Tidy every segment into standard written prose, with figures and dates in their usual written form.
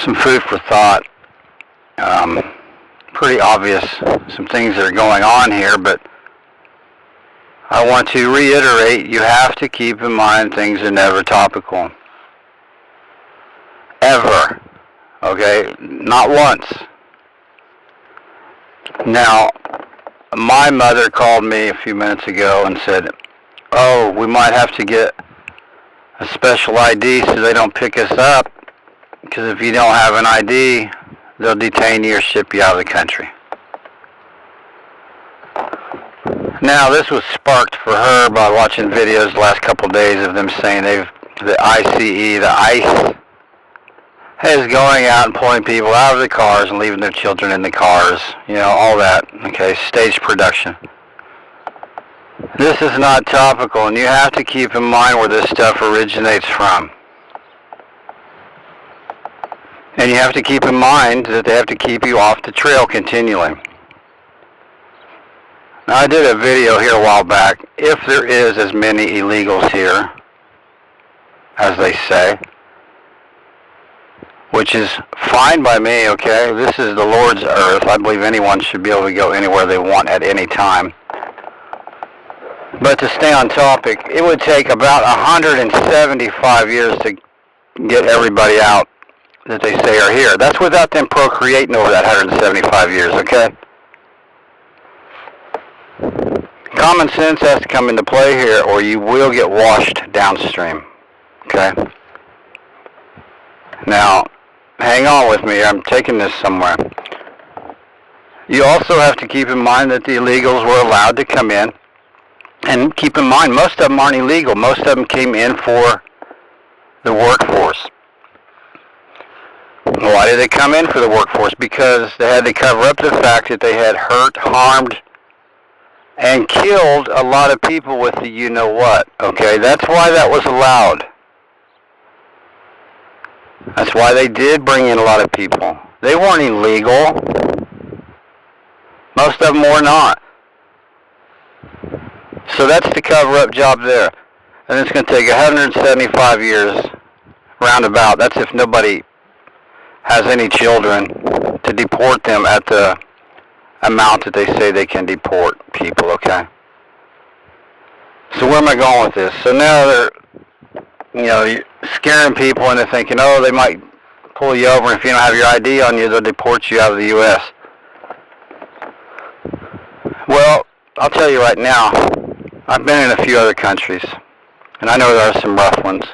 some food for thought. Pretty obvious, some things that are going on here, but I want to reiterate, you have to keep in mind things are never topical. Ever. Okay? Not once. Now, my mother called me a few minutes ago and said, oh, we might have to get a special ID so they don't pick us up, because if you don't have an ID, they'll detain you or ship you out of the country. Now, this was sparked for her by watching videos the last couple of days of them saying the ICE is going out and pulling people out of the cars and leaving their children in the cars. You know, all that. Okay, staged production. This is not topical, and you have to keep in mind where this stuff originates from. And you have to keep in mind that they have to keep you off the trail continually. Now, I did a video here a while back. If there is as many illegals here as they say, which is fine by me, okay? This is the Lord's earth. I believe anyone should be able to go anywhere they want at any time. But to stay on topic, it would take about 175 years to get everybody out that they say are here. That's without them procreating over that 175 years, okay? Common sense has to come into play here, or you will get washed downstream, okay? Now, hang on with me. I'm taking this somewhere. You also have to keep in mind that the illegals were allowed to come in. And keep in mind, most of them aren't illegal. Most of them came in for the workforce. Why did they come in for the workforce? Because they had to cover up the fact that they had hurt, harmed, and killed a lot of people with the you-know-what. Okay, that's why that was allowed. That's why they did bring in a lot of people. They weren't illegal. Most of them were not. So that's the cover-up job there. And it's going to take 175 years roundabout. That's if nobody has any children to deport them at the amount that they say they can deport people, okay? So where am I going with this? So now they're, you know, scaring people into thinking, oh, they might pull you over, and if you don't have your ID on you, they'll deport you out of the U.S. Well, I'll tell you right now, I've been in a few other countries, and I know there are some rough ones.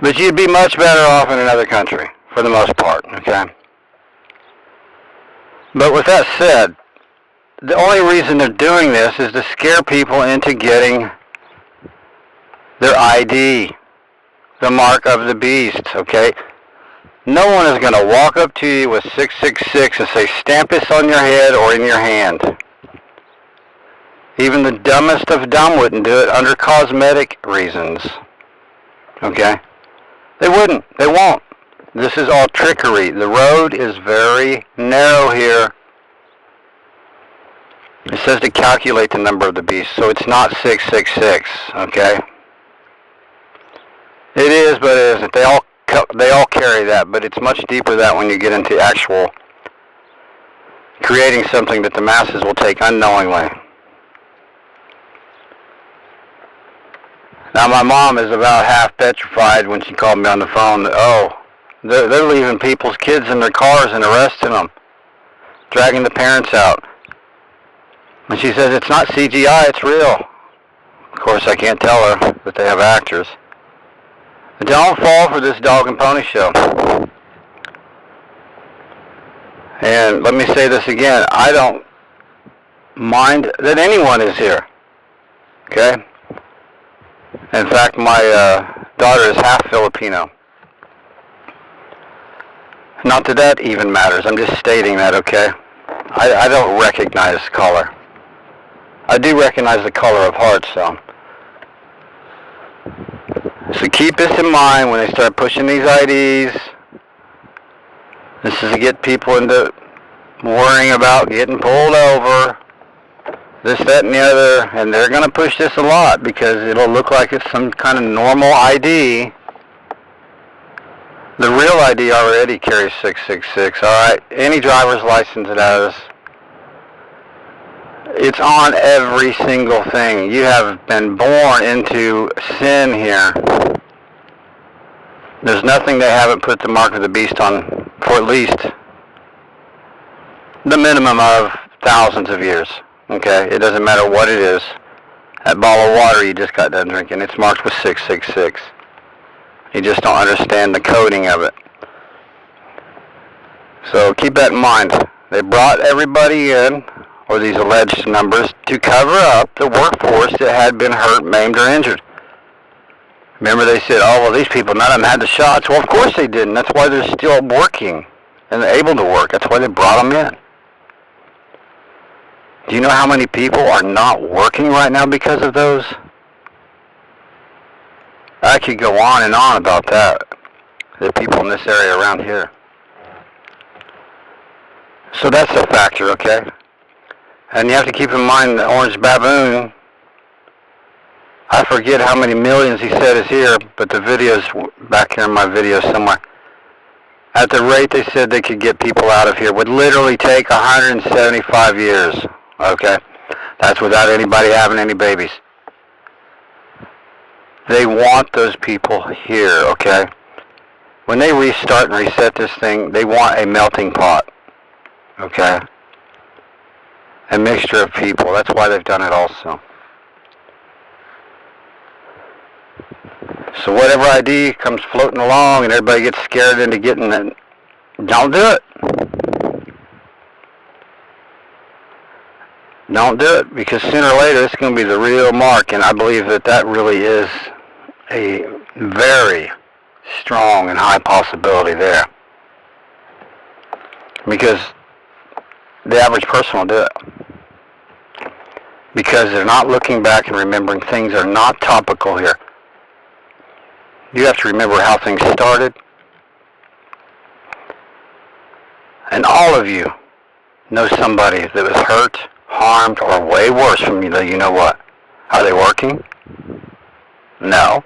But you'd be much better off in another country, for the most part, okay? But with that said, the only reason they're doing this is to scare people into getting their ID, the mark of the beast, okay? No one is going to walk up to you with 666 and say, stamp this on your head or in your hand. Even the dumbest of dumb wouldn't do it under cosmetic reasons. Okay? They wouldn't. They won't. This is all trickery. The road is very narrow here. It says to calculate the number of the beast, so it's not 666, okay? It is, but it isn't. They all carry that, but it's much deeper than that when you get into actual creating something that the masses will take unknowingly. Now, my mom is about half petrified when she called me on the phone that, oh, they're leaving people's kids in their cars and arresting them, dragging the parents out. And she says, it's not CGI, it's real. Of course, I can't tell her that they have actors. But don't fall for this dog and pony show. And let me say this again, I don't mind that anyone is here, okay? In fact, my daughter is half Filipino. Not that that even matters. I'm just stating that, okay? I don't recognize color. I do recognize the color of hearts, though. So keep this in mind when they start pushing these IDs. This is to get people into worrying about getting pulled over. This, that, and the other, and they're going to push this a lot because it'll look like it's some kind of normal ID The real ID already carries 666, alright? Any driver's license does. It's on every single thing. You have been born into sin here. There's nothing they haven't put the mark of the beast on for at least the minimum of thousands of years. Okay? It doesn't matter what it is. That bottle of water you just got done drinking, it's marked with 666. You just don't understand the coding of it. So keep that in mind. They brought everybody in, or these alleged numbers, to cover up the workforce that had been hurt, maimed, or injured. Remember they said, oh, well, these people, none of them had the shots. Well, of course they didn't. That's why they're still working and able to work. That's why they brought them in. Do you know how many people are not working right now because of those? I could go on and on about that. The people in this area around here. So that's a factor, okay? And you have to keep in mind the orange baboon. I forget how many millions he said is here, but the video's back here in my video somewhere. At the rate they said they could get people out of here would literally take 175 years, okay? That's without anybody having any babies. They want those people here, okay? When they restart and reset this thing, they want a melting pot, okay? A mixture of people. That's why they've done it also. So whatever ID comes floating along and everybody gets scared into getting it, don't do it. Don't do it, because sooner or later it's going to be the real mark, and I believe that that really is a very strong and high possibility there. Because the average person will do it. Because they're not looking back and remembering things are not topical here. You have to remember how things started. And all of you know somebody that was hurt, harmed, or way worse from you. You know what? Are they working? No.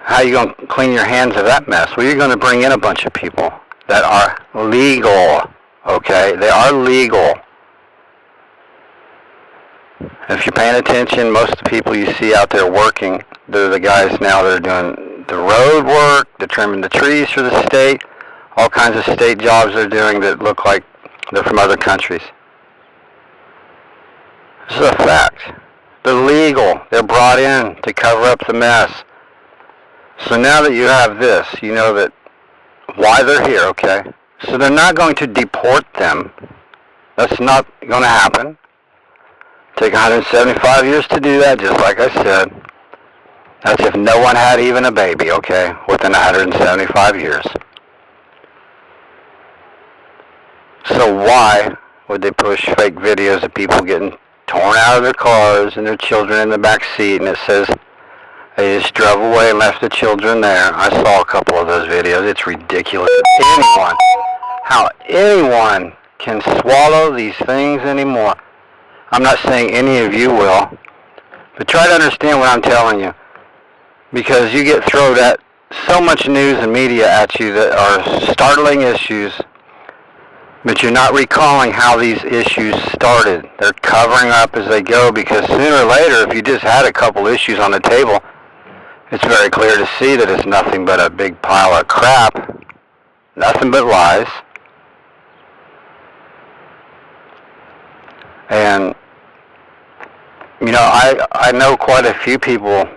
How are you going to clean your hands of that mess? Well, you're going to bring in a bunch of people that are legal. Okay? They are legal. If you're paying attention, most of the people you see out there working, they're the guys now that are doing the road work, they're trimming the trees for the state, all kinds of state jobs they're doing that look like they're from other countries. This is a fact. They're legal. They're brought in to cover up the mess. So now that you have this, you know that why they're here, okay? So they're not going to deport them. That's not going to happen. Take 175 years to do that, just like I said. That's if no one had even a baby, okay, within 175 years. So why would they push fake videos of people getting torn out of their cars and their children in the back seat, and it says they just drove away and left the children there? I saw a couple of those videos. It's ridiculous. How anyone can swallow these things anymore. I'm not saying any of you will, but try to understand what I'm telling you, because you get thrown at so much news and media at you that are startling issues, but you're not recalling how these issues started. They're covering up as they go, because sooner or later, if you just had a couple issues on the table, it's very clear to see that it's nothing but a big pile of crap, nothing but lies. And, you know, I know quite a few people.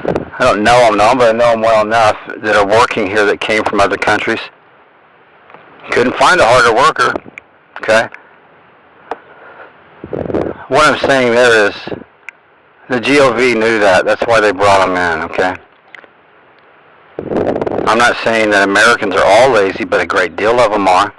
I don't know them, but I know them well enough that are working here that came from other countries. Couldn't find a harder worker, okay? What I'm saying there is the GOV knew that. That's why they brought them in, okay? I'm not saying that Americans are all lazy, but a great deal of them are.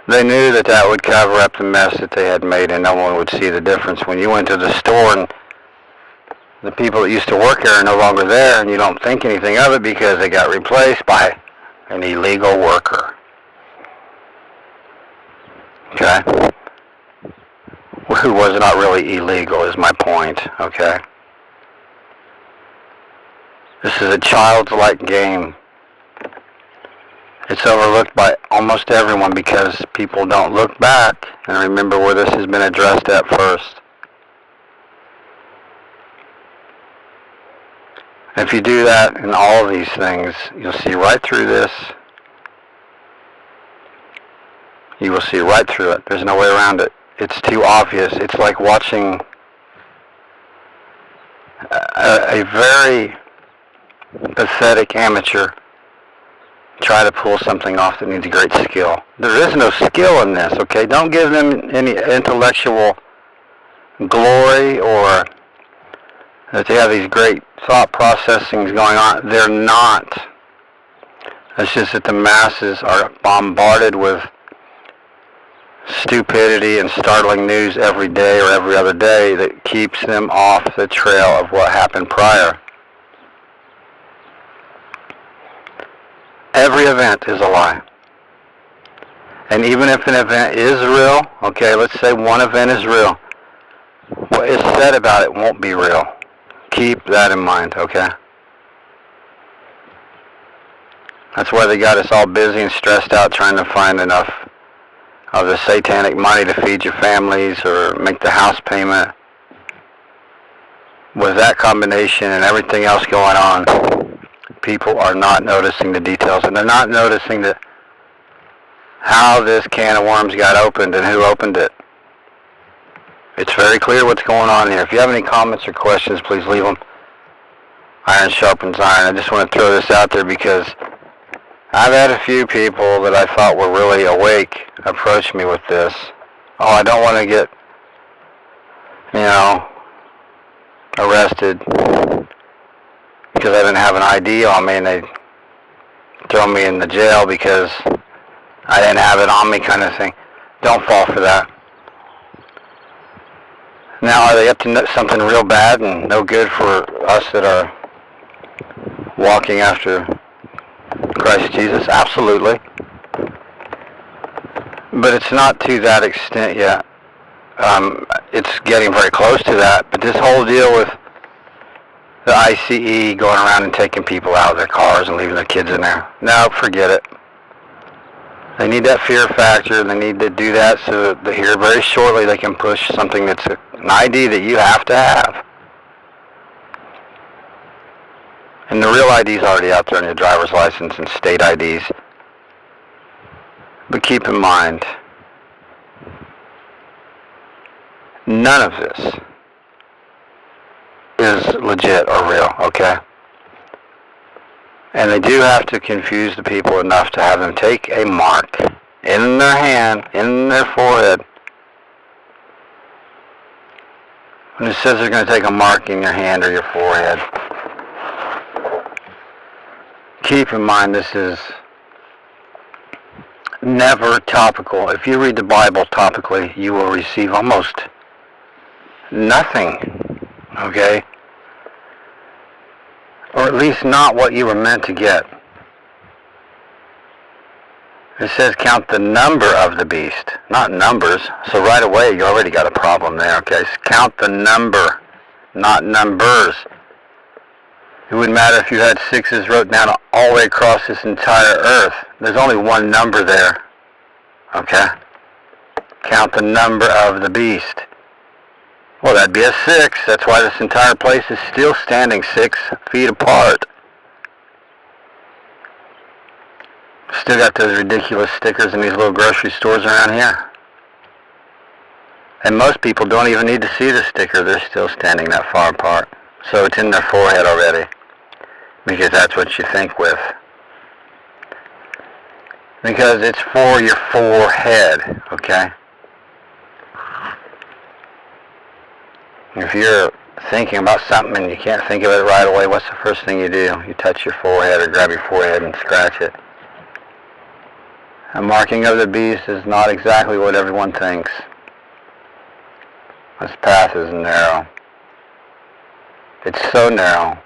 They knew that that would cover up the mess that they had made, and no one would see the difference. When you went to the store and the people that used to work there are no longer there, and you don't think anything of it because they got replaced by an illegal worker. Okay? Who was not really illegal is my point, okay? This is a childlike game. It's overlooked by almost everyone because people don't look back and remember where this has been addressed at first. If you do that in all of these things, you'll see right through this. You will see right through it. There's no way around it. It's too obvious. It's like watching a very pathetic amateur try to pull something off that needs great skill. There is no skill in this, okay? Don't give them any intellectual glory or that they have these great thought processings going on. They're not. It's just that the masses are bombarded with stupidity and startling news every day or every other day that keeps them off the trail of what happened prior. Every event is a lie. And even if an event is real, okay, let's say one event is real, what is said about it won't be real. Keep that in mind, okay? That's why they got us all busy and stressed out trying to find enough of the satanic money to feed your families or make the house payment. With that combination and everything else going on, people are not noticing the details, and they're not noticing that how this can of worms got opened and who opened it. It's very clear what's going on here. If you have any comments or questions, please leave them. Iron sharpens iron. I just want to throw this out there because I've had a few people that I thought were really awake approach me with this. Oh, I don't want to get, arrested because I didn't have an ID on me, and they throw me in the jail because I didn't have it on me, kind of thing. Don't fall for that. Now, are they up to something real bad and no good for us that are walking after Christ Jesus? Absolutely. But it's not to that extent yet. It's getting very close to that. But this whole deal with the ICE going around and taking people out of their cars and leaving their kids in there, no, forget it. They need that fear factor. They need to do that so that here very shortly they can push something that's an ID that you have to have. And the real ID is already out there on your driver's license and state IDs. But keep in mind, none of this is legit or real, okay? And they do have to confuse the people enough to have them take a mark in their hand, in their forehead. When it says they're going to take a mark in your hand or your forehead, keep in mind this is never topical. If you read the Bible topically, you will receive almost nothing, okay? Or at least not what you were meant to get. It says count the number of the beast, not numbers. So right away you already got a problem there, okay? So count the number, not numbers. It wouldn't matter if you had sixes wrote down all the way across this entire earth. There's only one number there, okay? Count the number of the beast. Well, that'd be a 6. That's why this entire place is still standing 6 feet apart. Still got those ridiculous stickers in these little grocery stores around here. And most people don't even need to see the sticker. They're still standing that far apart. So it's in their forehead already. Because that's what you think with. Because it's for your forehead, okay? If you're thinking about something and you can't think of it right away, what's the first thing you do? You touch your forehead or grab your forehead and scratch it. A marking of the beast is not exactly what everyone thinks. This path is narrow. It's so narrow.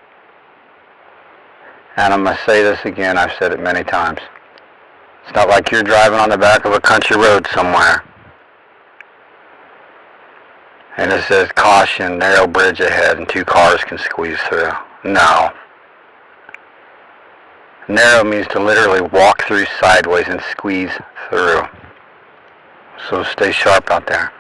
And I'm going to say this again, I've said it many times. It's not like you're driving on the back of a country road somewhere. And it says, caution, narrow bridge ahead, and 2 cars can squeeze through. No. Narrow means to literally walk through sideways and squeeze through. So stay sharp out there.